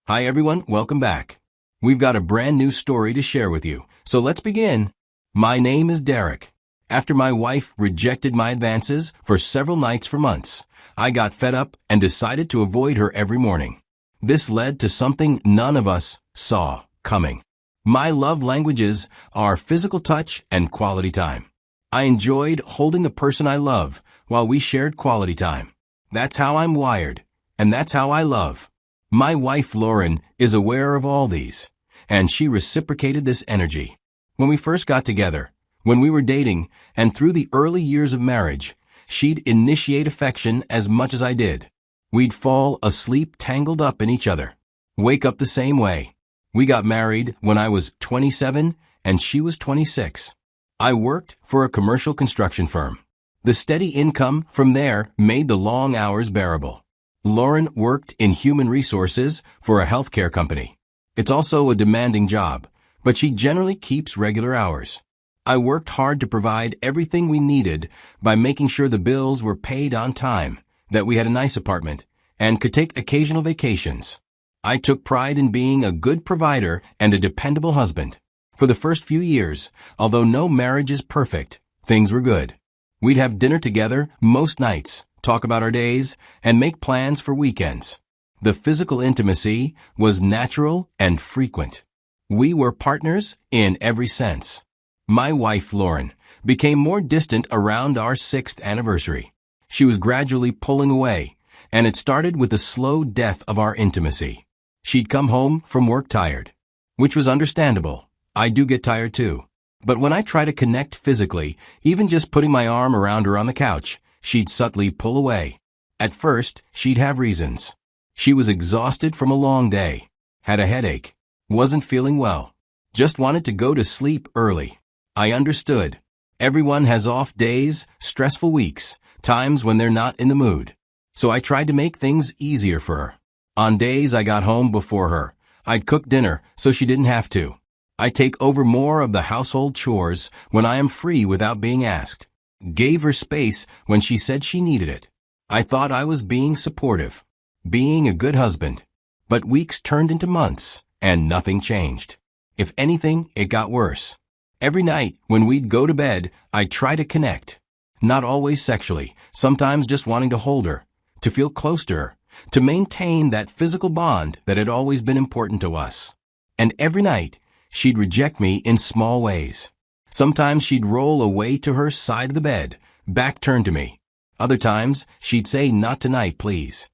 Hi everyone, welcome back. We've got a brand new story to share with you, so let's begin. My name is Derek. After my wife rejected my advances for several nights for months, I got fed up and decided to avoid her every morning. This led to something none of us saw coming. My love languages are physical touch and quality time. I enjoyed holding the person I love while we shared quality time. That's how I'm wired, and that's how I love. My wife Lauren is aware of all these, and she reciprocated this energy. When we first got together, when we were dating, and through the early years of marriage, she'd initiate affection as much as I did. We'd fall asleep tangled up in each other, wake up the same way. We got married when I was 27 and she was 26. I worked for a commercial construction firm. The steady income from there made the long hours bearable. Lauren worked in human resources for a healthcare company. It's also a demanding job, but she generally keeps regular hours. I worked hard to provide everything we needed by making sure the bills were paid on time, that we had a nice apartment, and could take occasional vacations. I took pride in being a good provider and a dependable husband. For the first few years, although no marriage is perfect, things were good. We'd have dinner together most nights, talk about our days, and make plans for weekends. The physical intimacy was natural and frequent. We were partners in every sense. My wife, Lauren, became more distant around our 6th anniversary. She was gradually pulling away, and it started with the slow death of our intimacy. She'd come home from work tired, which was understandable. I do get tired too. But when I try to connect physically, even just putting my arm around her on the couch, she'd subtly pull away. At first, she'd have reasons. She was exhausted from a long day, had a headache, wasn't feeling well, just wanted to go to sleep early. I understood. Everyone has off days, stressful weeks, times when they're not in the mood. So I tried to make things easier for her. On days I got home before her, I'd cook dinner so she didn't have to. I take over more of the household chores when I am free without being asked. Gave her space when she said she needed it. I thought I was being supportive, being a good husband. But weeks turned into months, and nothing changed. If anything, it got worse. Every night, when we'd go to bed, I'd try to connect. Not always sexually, sometimes just wanting to hold her, to feel close to her, to maintain that physical bond that had always been important to us. And every night, she'd reject me in small ways. Sometimes she'd roll away to her side of the bed, back turned to me. Other times, she'd say, "Not tonight, please."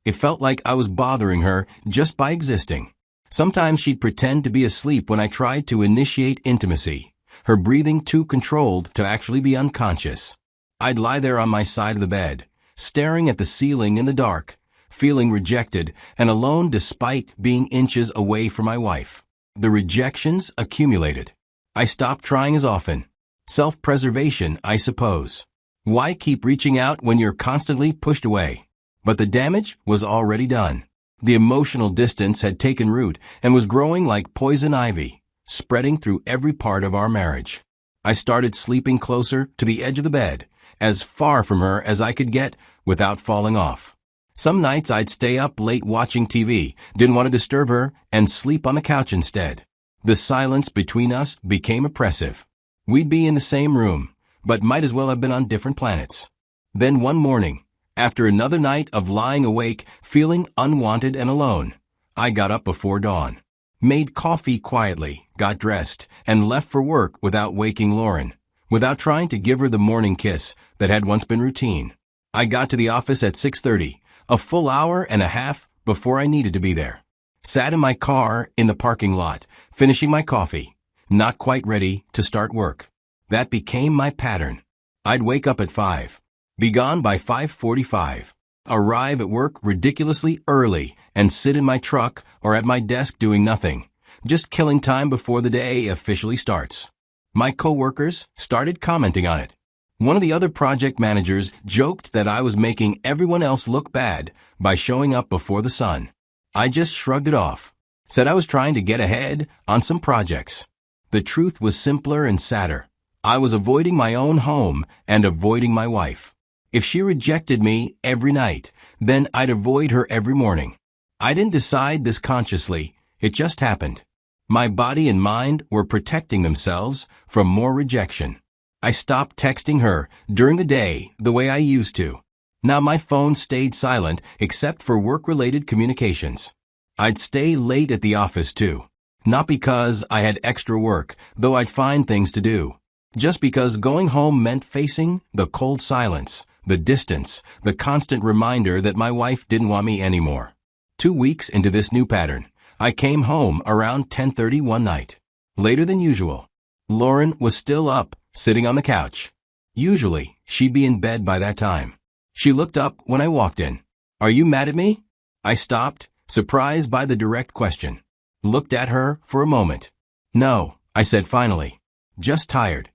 It felt like I was bothering her just by existing. Sometimes she'd pretend to be asleep when I tried to initiate intimacy, her breathing too controlled to actually be unconscious. I'd lie there on my side of the bed, staring at the ceiling in the dark, feeling rejected and alone despite being inches away from my wife. The rejections accumulated. I stopped trying as often. Self-preservation, I suppose. Why keep reaching out when you're constantly pushed away? But the damage was already done. The emotional distance had taken root and was growing like poison ivy, spreading through every part of our marriage. I started sleeping closer to the edge of the bed, as far from her as I could get without falling off. Some nights I'd stay up late watching TV, didn't want to disturb her, and sleep on the couch instead. The silence between us became oppressive. We'd be in the same room, but might as well have been on different planets. Then one morning, after another night of lying awake, feeling unwanted and alone, I got up before dawn, made coffee quietly, got dressed, and left for work without waking Lauren, without trying to give her the morning kiss that had once been routine. I got to the office at 6:30, a full hour and a half before I needed to be there. Sat in my car in the parking lot, finishing my coffee, not quite ready to start work. That became my pattern. I'd wake up at 5, be gone by 5:45, arrive at work ridiculously early, and sit in my truck or at my desk doing nothing, just killing time before the day officially starts. My coworkers started commenting on it. One of the other project managers joked that I was making everyone else look bad by showing up before the sun. I just shrugged it off, said I was trying to get ahead on some projects. The truth was simpler and sadder. I was avoiding my own home and avoiding my wife. If she rejected me every night, then I'd avoid her every morning. I didn't decide this consciously, it just happened. My body and mind were protecting themselves from more rejection. I stopped texting her during the day the way I used to. Now my phone stayed silent except for work-related communications. I'd stay late at the office too. Not because I had extra work, though I'd find things to do. Just because going home meant facing the cold silence, the distance, the constant reminder that my wife didn't want me anymore. 2 weeks into this new pattern, I came home around 10:30 one night. Later than usual. Lauren was still up, sitting on the couch. Usually, she'd be in bed by that time. She looked up when I walked in. "Are you mad at me?" I stopped, surprised by the direct question. Looked at her for a moment. "No," I said finally. "Just tired."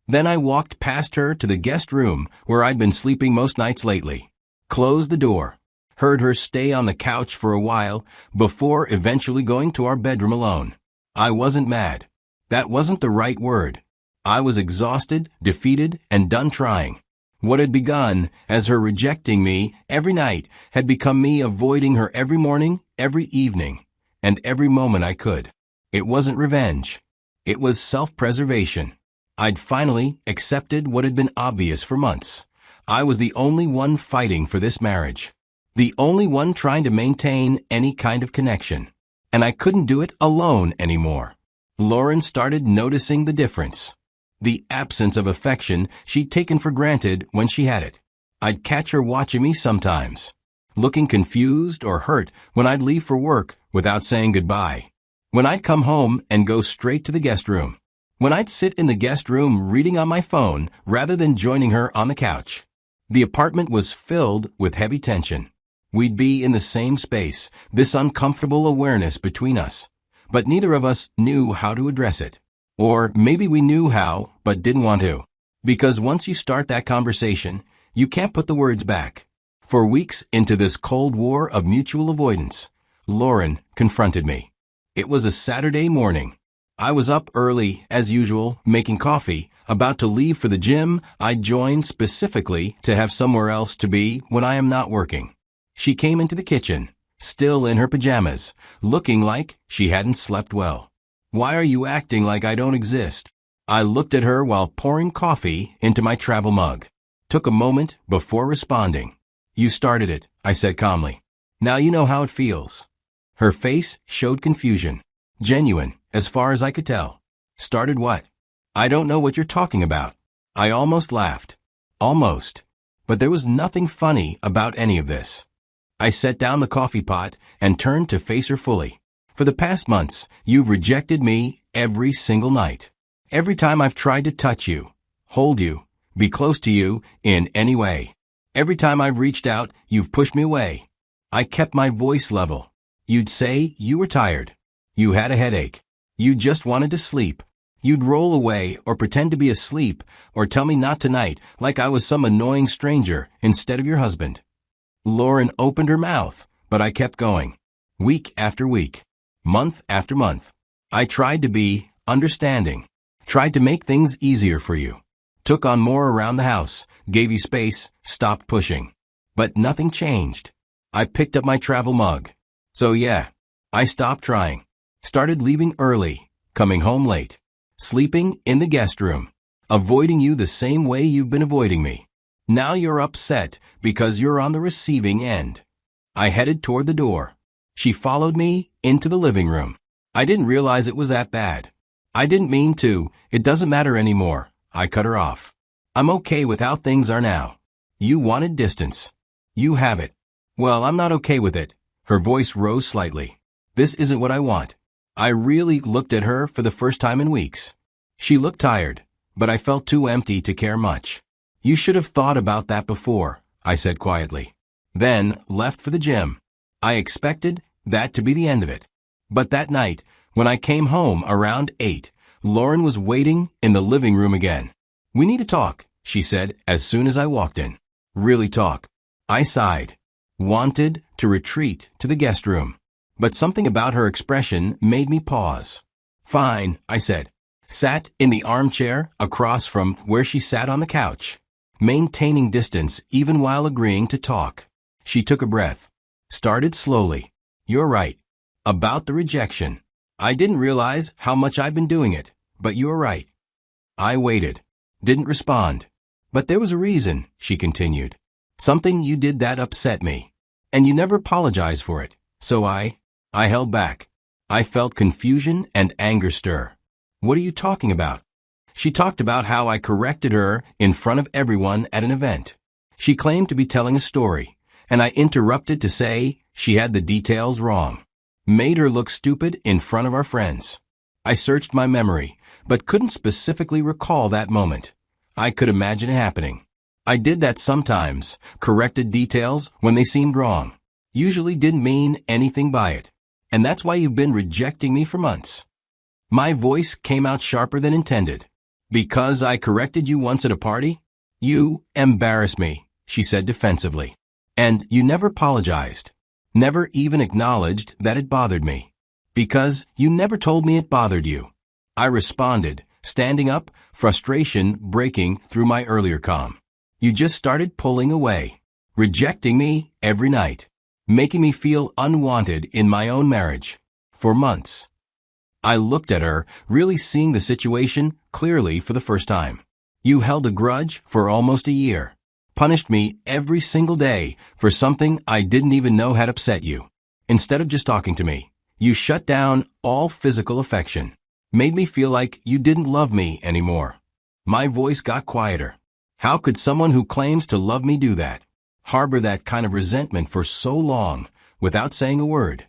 Then I walked past her to the guest room where I'd been sleeping most nights lately. Closed the door. Heard her stay on the couch for a while before eventually going to our bedroom alone. I wasn't mad. That wasn't the right word. I was exhausted, defeated, and done trying. What had begun as her rejecting me every night had become me avoiding her every morning, every evening, and every moment I could. It wasn't revenge. It was self-preservation. I'd finally accepted what had been obvious for months. I was the only one fighting for this marriage. The only one trying to maintain any kind of connection. And I couldn't do it alone anymore. Lauren started noticing the difference. The absence of affection she'd taken for granted when she had it. I'd catch her watching me sometimes, looking confused or hurt when I'd leave for work without saying goodbye. When I'd come home and go straight to the guest room. When I'd sit in the guest room reading on my phone rather than joining her on the couch. The apartment was filled with heavy tension. We'd be in the same space, this uncomfortable awareness between us. But neither of us knew how to address it. Or maybe we knew how, but didn't want to. Because once you start that conversation, you can't put the words back. For weeks into this cold war of mutual avoidance, Lauren confronted me. It was a Saturday morning. I was up early, as usual, making coffee, about to leave for the gym I'd joined specifically to have somewhere else to be when I am not working. She came into the kitchen, still in her pajamas, looking like she hadn't slept well. "Why are you acting like I don't exist?" I looked at her while pouring coffee into my travel mug. Took a moment before responding. "You started it," I said calmly. "Now you know how it feels." Her face showed confusion. Genuine, as far as I could tell. "Started what?" "I don't know what you're talking about." I almost laughed. Almost. But there was nothing funny about any of this. I set down the coffee pot and turned to face her fully. "For the past months, you've rejected me every single night. Every time I've tried to touch you, hold you, be close to you in any way. Every time I've reached out, you've pushed me away." I kept my voice level. "You'd say you were tired. You had a headache. You just wanted to sleep. You'd roll away or pretend to be asleep or tell me not tonight like I was some annoying stranger instead of your husband." Lauren opened her mouth, but I kept going. Week after week. Month after month. I tried to be understanding. Tried to make things easier for you. Took on more around the house, gave you space, stopped pushing. But nothing changed. I picked up my travel mug. So yeah, I stopped trying. Started leaving early, coming home late. Sleeping in the guest room. Avoiding you the same way you've been avoiding me. Now you're upset because you're on the receiving end. I headed toward the door. She followed me into the living room. I didn't realize it was that bad. I didn't mean to. It doesn't matter anymore. I cut her off. I'm okay with how things are now. You wanted distance. You have it. Well, I'm not okay with it. Her voice rose slightly. This isn't what I want. I really looked at her for the first time in weeks. She looked tired, but I felt too empty to care much. You should have thought about that before, I said quietly. Then left for the gym. I expected that to be the end of it. But that night, when I came home around 8, Lauren was waiting in the living room again. "We need to talk," she said as soon as I walked in. "Really talk." I sighed. Wanted to retreat to the guest room. But something about her expression made me pause. "Fine," I said. Sat in the armchair across from where she sat on the couch. Maintaining distance even while agreeing to talk. She took a breath. Started slowly. You're right. About the rejection. I didn't realize how much I've been doing it, but you're right. I waited. Didn't respond. But there was a reason, she continued. Something you did that upset me. And you never apologized for it. So I held back. I felt confusion and anger stir. What are you talking about? She talked about how I corrected her in front of everyone at an event. She claimed to be telling a story, and I interrupted to say she had the details wrong. Made her look stupid in front of our friends. I searched my memory, but couldn't specifically recall that moment. I could imagine it happening. I did that sometimes, corrected details when they seemed wrong. Usually didn't mean anything by it. And that's why you've been rejecting me for months. My voice came out sharper than intended. Because I corrected you once at a party? You embarrassed me, she said defensively. And you never apologized. Never even acknowledged that it bothered me. Because you never told me it bothered you. I responded, standing up, frustration breaking through my earlier calm. You just started pulling away, rejecting me every night, making me feel unwanted in my own marriage. For months. I looked at her, really seeing the situation clearly for the first time. You held a grudge for almost a year. Punished me every single day for something I didn't even know had upset you. Instead of just talking to me, you shut down all physical affection. Made me feel like you didn't love me anymore. My voice got quieter. How could someone who claims to love me do that? Harbor that kind of resentment for so long without saying a word?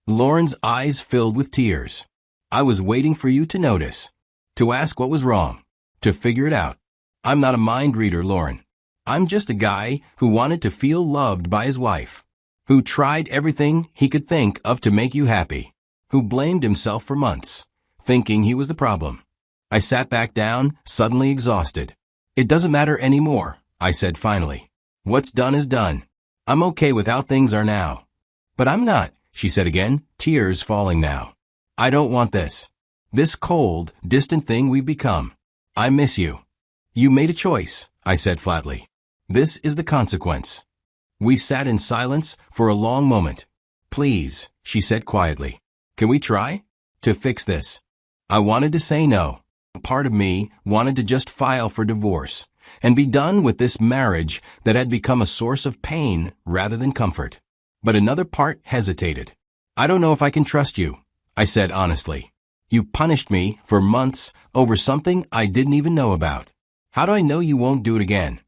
Lauren's eyes filled with tears. I was waiting for you to notice. To ask what was wrong. To figure it out. I'm not a mind reader, Lauren. I'm just a guy who wanted to feel loved by his wife. Who tried everything he could think of to make you happy. Who blamed himself for months, thinking he was the problem. I sat back down, suddenly exhausted. It doesn't matter anymore, I said finally. What's done is done. I'm okay with how things are now. But I'm not, she said again, tears falling now. I don't want this. This cold, distant thing we've become. I miss you. You made a choice, I said flatly. This is the consequence. We sat in silence for a long moment. Please, she said quietly. Can we try to fix this? I wanted to say no. Part of me wanted to just file for divorce and be done with this marriage that had become a source of pain rather than comfort. But another part hesitated. I don't know if I can trust you, I said honestly. You punished me for months over something I didn't even know about. How do I know you won't do it again?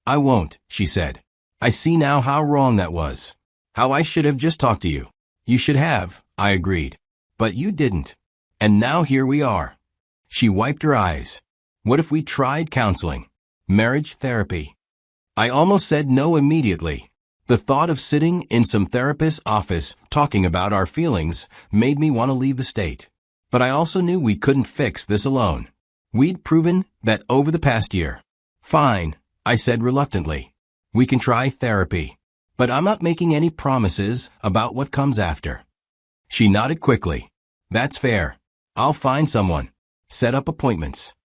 I won't, she said. I see now how wrong that was. How I should have just talked to you. You should have, I agreed. But you didn't. And now here we are. She wiped her eyes. What if we tried counseling? Marriage therapy? I almost said no immediately. The thought of sitting in some therapist's office talking about our feelings made me want to leave the state. But I also knew we couldn't fix this alone. We'd proven that over the past year. Fine, I said reluctantly. We can try therapy. But I'm not making any promises about what comes after. She nodded quickly. That's fair. I'll find someone. Set up appointments.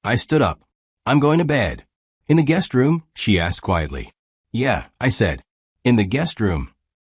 I stood up. I'm going to bed. In the guest room? She asked quietly. Yeah, I said. In the guest room.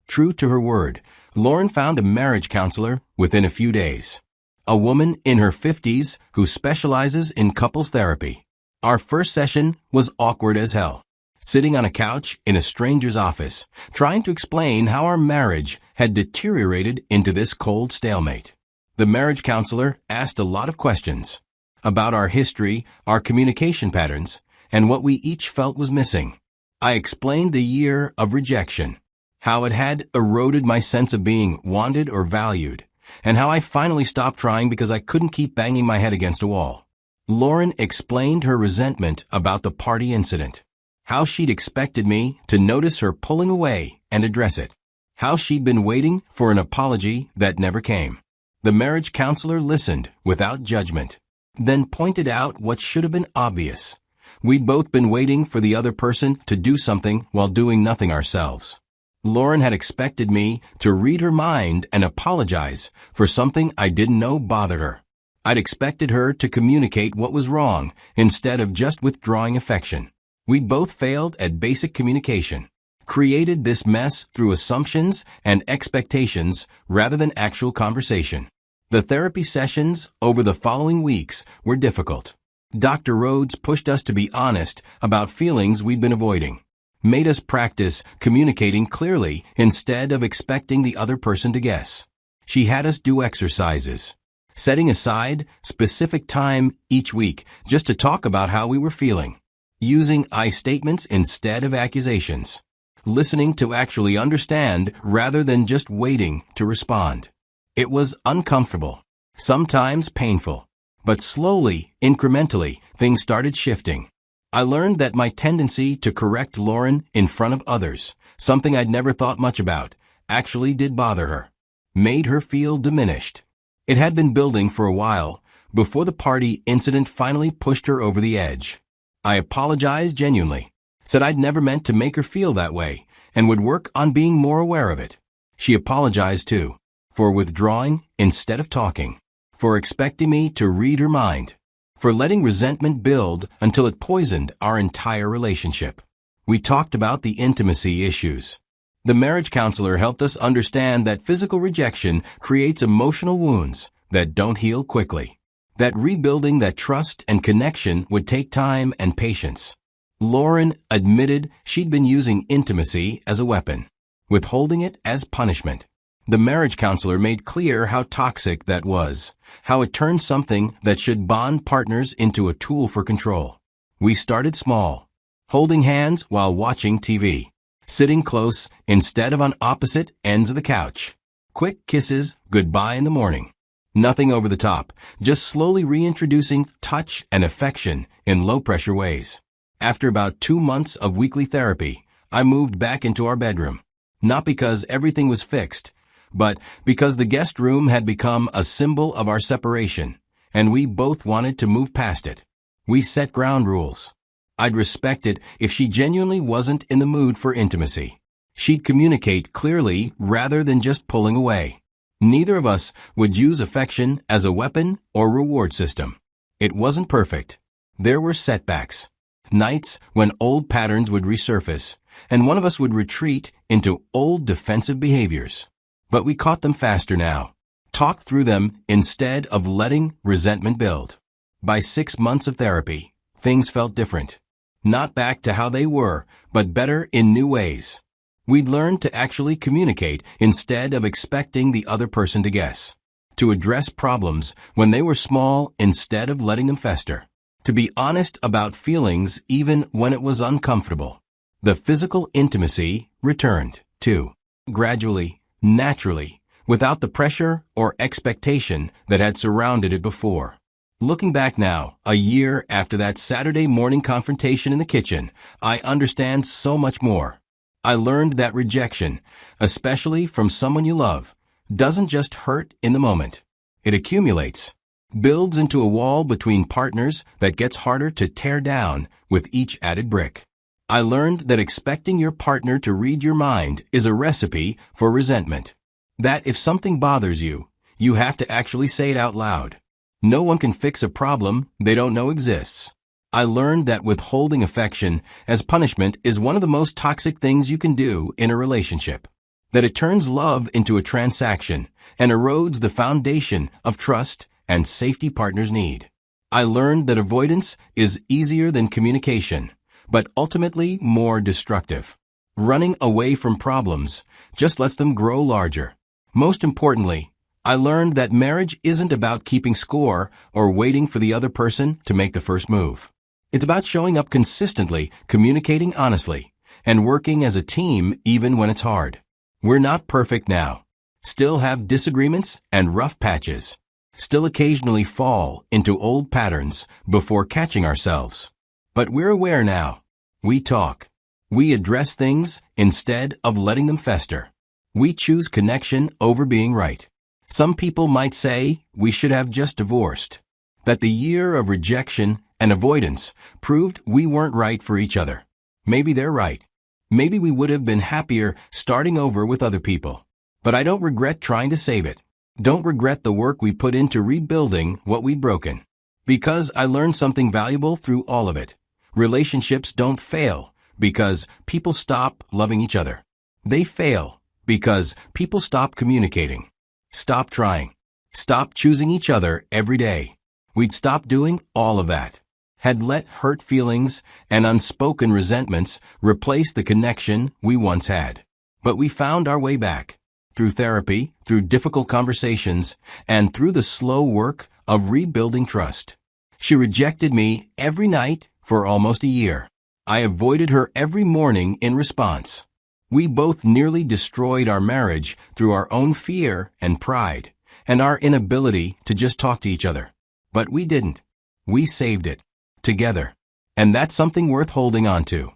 True to her word, Lauren found a marriage counselor within a few days. A woman in her 50s who specializes in couples therapy. Our first session was awkward as hell. Sitting on a couch in a stranger's office, trying to explain how our marriage had deteriorated into this cold stalemate. The marriage counselor asked a lot of questions about our history, our communication patterns, and what we each felt was missing. I explained the year of rejection, how it had eroded my sense of being wanted or valued, and how I finally stopped trying because I couldn't keep banging my head against a wall. Lauren explained her resentment about the party incident, how she'd expected me to notice her pulling away and address it, how she'd been waiting for an apology that never came. The marriage counselor listened without judgment, then pointed out what should have been obvious. We'd both been waiting for the other person to do something while doing nothing ourselves. Lauren had expected me to read her mind and apologize for something I didn't know bothered her. I'd expected her to communicate what was wrong instead of just withdrawing affection. We'd both failed at basic communication. created this mess through assumptions and expectations rather than actual conversation. The therapy sessions over the following weeks were difficult. Dr. Rhodes pushed us to be honest about feelings we'd been avoiding, made us practice communicating clearly instead of expecting the other person to guess. She had us do exercises, setting aside specific time each week just to talk about how we were feeling, using I statements instead of accusations, listening to actually understand rather than just waiting to respond. It was uncomfortable, sometimes painful, but slowly, incrementally, things started shifting. I learned that my tendency to correct Lauren in front of others, something I'd never thought much about, actually did bother her, made her feel diminished. It had been building for a while before the party incident finally pushed her over the edge. I apologized genuinely, said I'd never meant to make her feel that way, and would work on being more aware of it. She apologized too, for withdrawing instead of talking, for expecting me to read her mind, for letting resentment build until it poisoned our entire relationship. We talked about the intimacy issues. The marriage counselor helped us understand that physical rejection creates emotional wounds that don't heal quickly, that rebuilding that trust and connection would take time and patience. Lauren admitted she'd been using intimacy as a weapon, withholding it as punishment. The marriage counselor made clear how toxic that was, how it turned something that should bond partners into a tool for control. We started small, holding hands while watching TV, sitting close instead of on opposite ends of the couch. Quick kisses, goodbye in the morning. Nothing over the top, just slowly reintroducing touch and affection in low-pressure ways. After about 2 months of weekly therapy, I moved back into our bedroom. Not because everything was fixed, but because the guest room had become a symbol of our separation, and we both wanted to move past it. We set ground rules. I'd respect it if she genuinely wasn't in the mood for intimacy. She'd communicate clearly rather than just pulling away. Neither of us would use affection as a weapon or reward system. It wasn't perfect. There were setbacks. Nights when old patterns would resurface, and one of us would retreat into old defensive behaviors. But we caught them faster now, talked through them instead of letting resentment build. By 6 months of therapy, things felt different. Not back to how they were, but better in new ways. We'd learned to actually communicate instead of expecting the other person to guess, to address problems when they were small instead of letting them fester, to be honest about feelings even when it was uncomfortable. The physical intimacy returned, too, gradually, naturally, without the pressure or expectation that had surrounded it before. Looking back now, a year after that Saturday morning confrontation in the kitchen, I understand so much more. I learned that rejection, especially from someone you love, doesn't just hurt in the moment. It accumulates, builds into a wall between partners that gets harder to tear down with each added brick. I learned that expecting your partner to read your mind is a recipe for resentment. That if something bothers you, you have to actually say it out loud. No one can fix a problem they don't know exists. I learned that withholding affection as punishment is one of the most toxic things you can do in a relationship. That it turns love into a transaction and erodes the foundation of trust and safety partners need. I learned that avoidance is easier than communication, but ultimately more destructive. Running away from problems just lets them grow larger. Most importantly, I learned that marriage isn't about keeping score or waiting for the other person to make the first move. It's about showing up consistently, communicating honestly, and working as a team even when it's hard. We're not perfect now. Still have disagreements and rough patches. Still occasionally fall into old patterns before catching ourselves. But we're aware now. We talk. We address things instead of letting them fester. We choose connection over being right. Some people might say we should have just divorced, that the year of rejection and avoidance proved we weren't right for each other. Maybe they're right. Maybe we would have been happier starting over with other people. But I don't regret trying to save it. Don't regret the work we put into rebuilding what we'd broken. Because I learned something valuable through all of it. Relationships don't fail because people stop loving each other. They fail because people stop communicating, stop trying, stop choosing each other every day. We'd stopped doing all of that, had let hurt feelings and unspoken resentments replace the connection we once had. But we found our way back, through therapy, through difficult conversations, and through the slow work of rebuilding trust. She rejected me every night for almost a year. I avoided her every morning in response. We both nearly destroyed our marriage through our own fear and pride, and our inability to just talk to each other. But we didn't. We saved it. Together. And that's something worth holding on to.